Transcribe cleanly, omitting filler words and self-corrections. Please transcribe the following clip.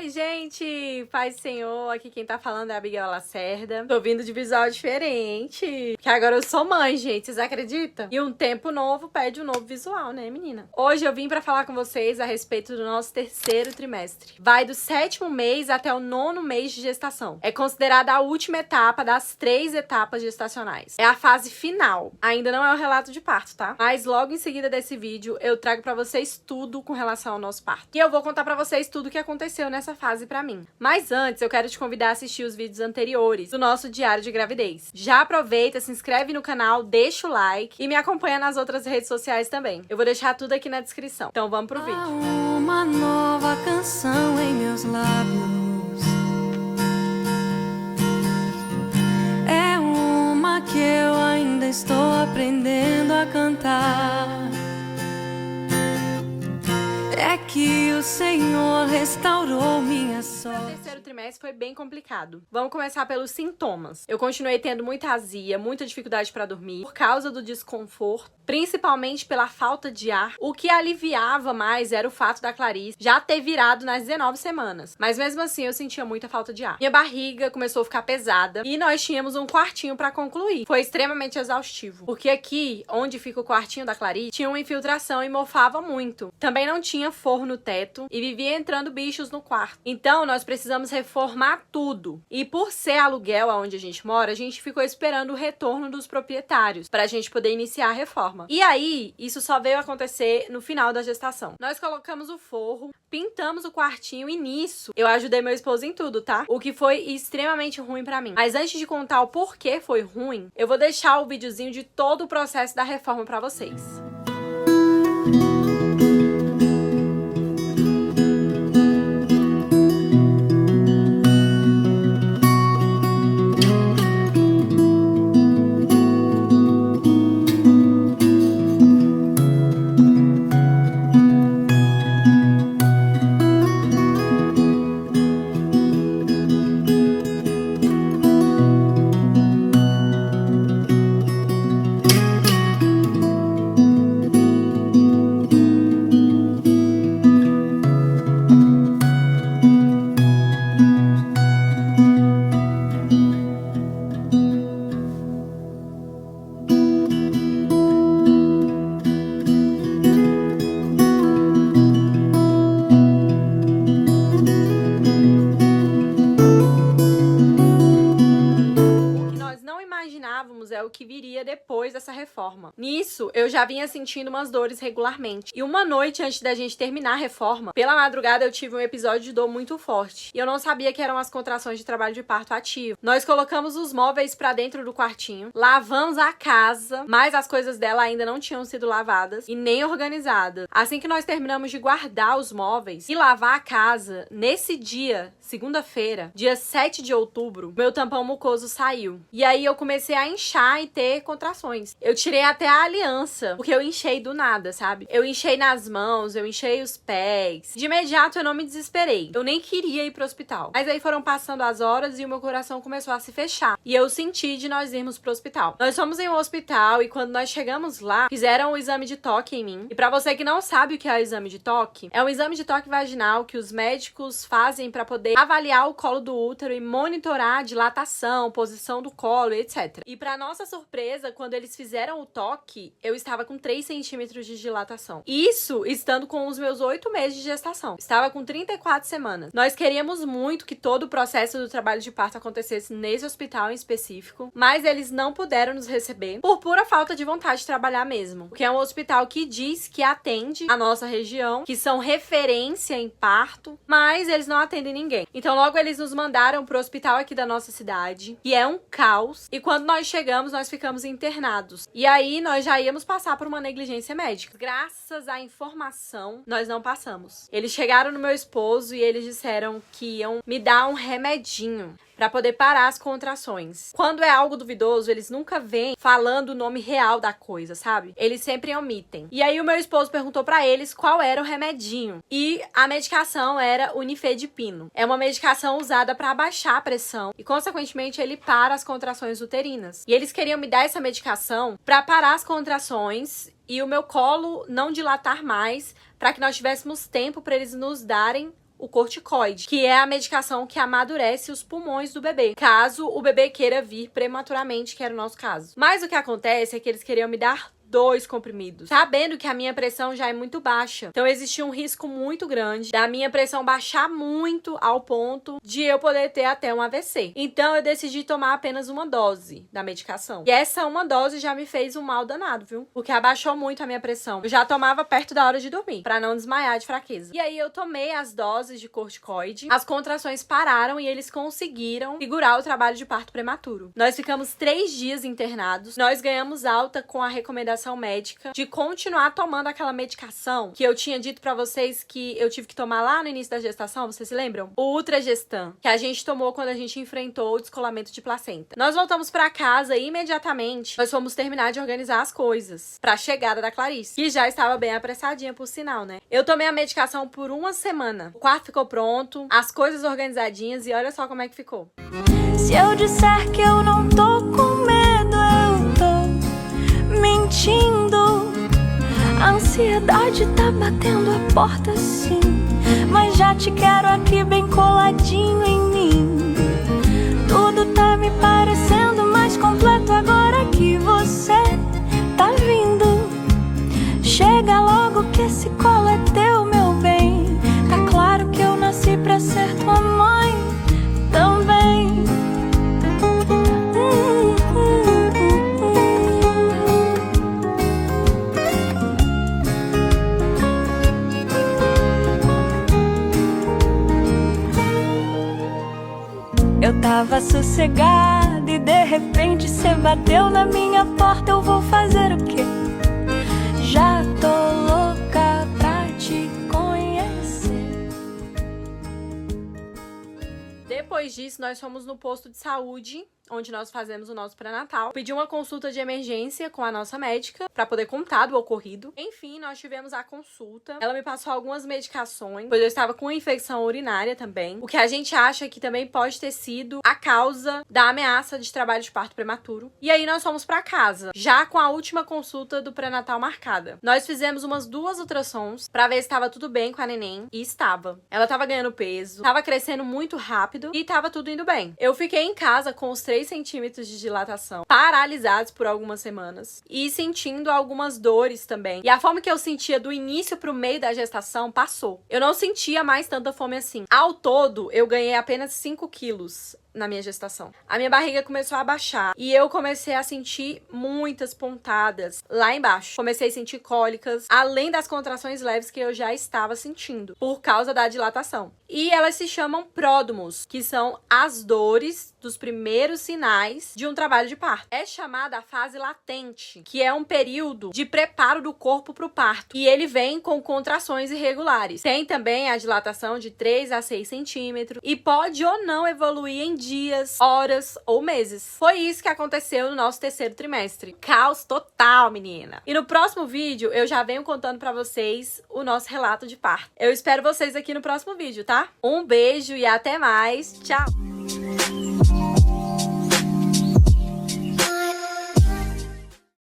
Oi, gente! Paz do Senhor, aqui quem tá falando é a Abigail Lacerda. Tô vindo de visual diferente, que agora eu sou mãe, gente, vocês acreditam? E um tempo novo pede um novo visual, né, menina? Hoje eu vim pra falar com vocês a respeito do nosso terceiro trimestre. Vai do 7º mês até o 9º mês de gestação. É considerada a última etapa das 3 etapas gestacionais. É a fase final. Ainda não é o relato de parto, tá? Mas logo em seguida desse vídeo, eu trago pra vocês tudo com relação ao nosso parto. E eu vou contar pra vocês tudo o que aconteceu nessa fase pra mim. Mas antes, eu quero te convidar a assistir os vídeos anteriores do nosso diário de gravidez. Já aproveita, se inscreve no canal, deixa o like e me acompanha nas outras redes sociais também. Eu vou deixar tudo aqui na descrição. Então vamos pro vídeo. Há uma nova canção em meus lábios. É uma que eu ainda estou aprendendo a cantar. É que o Senhor restaurou minha O sorte. terceiro trimestre foi bem complicado. Vamos começar pelos sintomas. Eu continuei tendo muita azia, muita dificuldade pra dormir, por causa do desconforto, principalmente pela falta de ar. O que aliviava mais era o fato da Clarice já ter virado nas 19 semanas. Mas mesmo assim eu sentia muita falta de ar. Minha barriga começou a ficar pesada e nós tínhamos um quartinho pra concluir. Foi extremamente exaustivo, porque aqui, onde fica o quartinho da Clarice, tinha uma infiltração e mofava muito. Também não tinha forro no teto e vivia entrando bichos no quarto. Então nós precisamos reformar tudo. E por ser aluguel onde a gente mora, a gente ficou esperando o retorno dos proprietários pra gente poder iniciar a reforma. E aí, isso só veio acontecer no final da gestação. Nós colocamos o forro, pintamos o quartinho e nisso eu ajudei meu esposo em tudo, tá? O que foi extremamente ruim pra mim. Mas antes de contar o porquê foi ruim, eu vou deixar o videozinho de todo o processo da reforma pra vocês. É o que viria depois dessa reforma. Nisso, eu já vinha sentindo umas dores regularmente. E uma noite antes da gente terminar a reforma, pela madrugada eu tive um episódio de dor muito forte. E eu não sabia que eram as contrações de trabalho de parto ativo. Nós colocamos os móveis pra dentro do quartinho, lavamos a casa, mas as coisas dela ainda não tinham sido lavadas e nem organizadas. Assim que nós terminamos de guardar os móveis e lavar a casa, nesse dia, segunda-feira, dia 7 de outubro, meu tampão mucoso saiu. E aí eu comecei a inchar e ter contrações. Eu tirei até a aliança, porque eu inchei do nada, sabe? Eu inchei nas mãos, eu inchei os pés. De imediato eu não me desesperei. Eu nem queria ir pro hospital. Mas aí foram passando as horas e o meu coração começou a se fechar. E eu senti de nós irmos pro hospital. Nós fomos em um hospital e quando nós chegamos lá, fizeram o exame de toque em mim. E pra você que não sabe o que é o exame de toque, é um exame de toque vaginal que os médicos fazem pra poder avaliar o colo do útero e monitorar a dilatação, posição do colo, etc. E pra nossa surpresa, quando eles fizeram o toque, eu estava com 3 centímetros de dilatação. Isso estando com os meus 8 meses de gestação. Estava com 34 semanas. Nós queríamos muito que todo o processo do trabalho de parto acontecesse nesse hospital em específico, mas eles não puderam nos receber por pura falta de vontade de trabalhar mesmo. Porque é um hospital que diz que atende a nossa região, que são referência em parto, mas eles não atendem ninguém. Então logo eles nos mandaram pro hospital aqui da nossa cidade, que é um caos. E quando nós chegamos, nós ficamos internados. E aí nós já íamos passar por uma negligência médica. Graças à informação, nós não passamos. Eles chegaram no meu esposo e eles disseram que iam me dar um remedinho para poder parar as contrações. Quando é algo duvidoso, eles nunca vêm falando o nome real da coisa, sabe? Eles sempre omitem. E aí o meu esposo perguntou para eles qual era o remedinho. E a medicação era o nifedipino. É uma medicação usada para abaixar a pressão e, consequentemente, ele para as contrações uterinas. E eles queriam me dar essa medicação para parar as contrações e o meu colo não dilatar mais, para que nós tivéssemos tempo para eles nos darem o corticoide, que é a medicação que amadurece os pulmões do bebê, caso o bebê queira vir prematuramente, que era o nosso caso. Mas o que acontece é que eles queriam me dar 2 comprimidos, sabendo que a minha pressão já é muito baixa. Então existia um risco muito grande da minha pressão baixar muito ao ponto de eu poder ter até um AVC. Então eu decidi tomar apenas uma dose da medicação. E essa uma dose já me fez um mal danado, viu? Porque abaixou muito a minha pressão. Eu já tomava perto da hora de dormir, pra não desmaiar de fraqueza. E aí eu tomei as doses de corticoide, as contrações pararam e eles conseguiram segurar o trabalho de parto prematuro. Nós ficamos 3 dias internados, nós ganhamos alta com a recomendação médica de continuar tomando aquela medicação que eu tinha dito pra vocês que eu tive que tomar lá no início da gestação, vocês se lembram? O Ultragestan, que a gente tomou quando a gente enfrentou o descolamento de placenta. Nós voltamos pra casa e imediatamente nós fomos terminar de organizar as coisas pra chegada da Clarice, que já estava bem apressadinha por sinal, né? Eu tomei a medicação por 1 semana. O quarto ficou pronto, as coisas organizadinhas e olha só como é que ficou. Se eu disser que eu não tô com medo, eu tô mentindo. A ansiedade tá batendo a porta sim, mas já te quero aqui bem coladinho em mim. Tudo tá me parecendo mais completo agora que você tá vindo. Chega logo que esse colo é teu, meu bem. Tá claro que eu nasci pra ser tua mãe também. Eu tava sossegada e de repente cê bateu na minha porta. Eu vou fazer o quê? Já tô louca pra te conhecer. Depois disso, nós fomos no posto de saúde, onde nós fazemos o nosso pré-natal. Pedi uma consulta de emergência com a nossa médica pra poder contar do ocorrido. Enfim, nós tivemos a consulta. Ela me passou algumas medicações, pois eu estava com infecção urinária também. O que a gente acha que também pode ter sido a causa da ameaça de trabalho de parto prematuro. E aí nós fomos pra casa, já com a última consulta do pré-natal marcada. Nós fizemos umas 2 ultrassons pra ver se estava tudo bem com a neném. E estava. Ela tava ganhando peso, tava crescendo muito rápido e tava tudo indo bem. Eu fiquei em casa com os 3 centímetros de dilatação, paralisados por algumas semanas e sentindo algumas dores também. E a fome que eu sentia do início pro meio da gestação passou. Eu não sentia mais tanta fome assim. Ao todo, eu ganhei apenas 5 quilos na minha gestação. A minha barriga começou a baixar e eu comecei a sentir muitas pontadas lá embaixo. Comecei a sentir cólicas, além das contrações leves que eu já estava sentindo por causa da dilatação. E elas se chamam pródromos, que são as dores dos primeiros sinais de um trabalho de parto. É chamada a fase latente, que é um período de preparo do corpo para o parto. E ele vem com contrações irregulares. Tem também a dilatação de 3 a 6 centímetros e pode ou não evoluir em dias, horas ou meses. Foi isso que aconteceu no nosso 3º trimestre. Caos total, menina. E no próximo vídeo eu já venho contando pra vocês o nosso relato de parto. Eu espero vocês aqui no próximo vídeo, tá? Um beijo e até mais. Tchau!